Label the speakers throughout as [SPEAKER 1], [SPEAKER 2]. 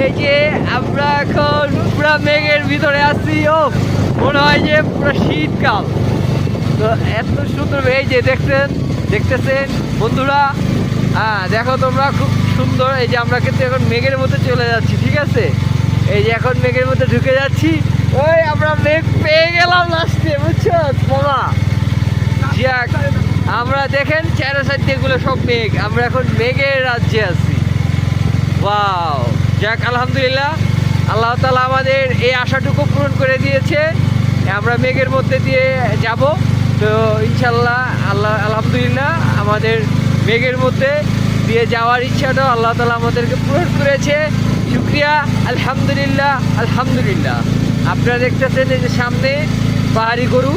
[SPEAKER 1] এই যে আমরা এখন পুরা মেঘের ভিতরে আছি। ও মনে হয় যে পুরো শীতকাল। তো এত সুন্দর এই যে দেখতেছেন বন্ধুরা। হ্যাঁ দেখো তোমরা, খুব সুন্দর। এই যে আমরা কিন্তু এখন মেঘের মধ্যে চলে যাচ্ছি, ঠিক আছে? এই যে এখন মেঘের মধ্যে ঢুকে যাচ্ছি। ওই আমরা মেঘ পেয়ে গেলাম লাস্টে, বুঝছো বাবা? যাক, আমরা দেখেন চারো সাইড এগুলো সব মেঘ, আমরা এখন মেঘের রাজ্যে আছি। ওয়াও, যাক আলহামদুলিল্লাহ, আল্লাহ তাআলা আমাদের এই আশাটুকু পূরণ করে দিয়েছে। আমরা মেঘের মধ্যে দিয়ে যাব। তো ইনশাল্লাহ আলহামদুলিল্লাহ আমাদের মেঘের মধ্যে দিয়ে যাওয়ার ইচ্ছাটাও আল্লাহ তাআলা আমাদেরকে পূরণ করেছে। শুকরিয়া, আলহামদুলিল্লাহ আলহামদুলিল্লাহ। আপনারা দেখতেছেন এই যে সামনে পাহাড়ি গরু,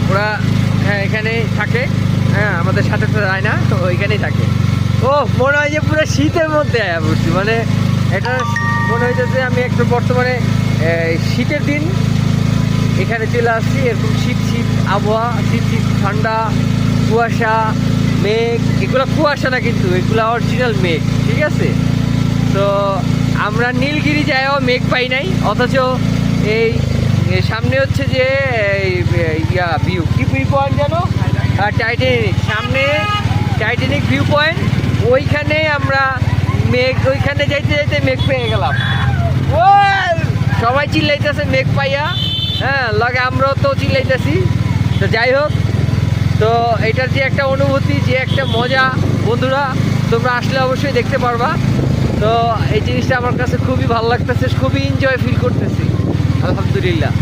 [SPEAKER 1] ওরা এখানেই থাকে। আমাদের সাথে তো যায় না, তো ওইখানেই থাকে। ও মনে হয় যে পুরো শীতের মধ্যে পড়ছি, মানে এটা মনে হইতেছে আমি একটু বর্তমানে শীতের দিন এখানে চলে আসছি। এরকম শীত শীত আবহাওয়া, শীত শীত ঠান্ডা, কুয়াশা, মেঘ। এগুলো কুয়াশা না, কিন্তু এগুলো অরিজিনাল মেঘ, ঠিক আছে? তো আমরা নীলগিরি যাইও মেঘ পাই নাই, অথচ এই সামনে হচ্ছে যে ভিউ পয়েন্ট জানো, টাইটানিক, সামনে টাইটানিক ভিউ পয়েন্ট। ওইখানে আমরা মেঘ, ওইখানে যাইতে যাইতে মেঘ পেয়ে গেলাম। ও সবাই চিল্লাইতেছে মেঘ পাইয়া, লাগে আমরাও তো চিল্লাইতেছি। তো যাই হোক, তো এটার যে একটা অনুভূতি, যে একটা মজা, বন্ধুরা তোমরা আসলে অবশ্যই দেখতে পারবা। তো এই জিনিসটা আমার কাছে খুবই ভালো লাগতেছে, খুবই এনজয় ফিল করতেছি, আলহামদুলিল্লাহ।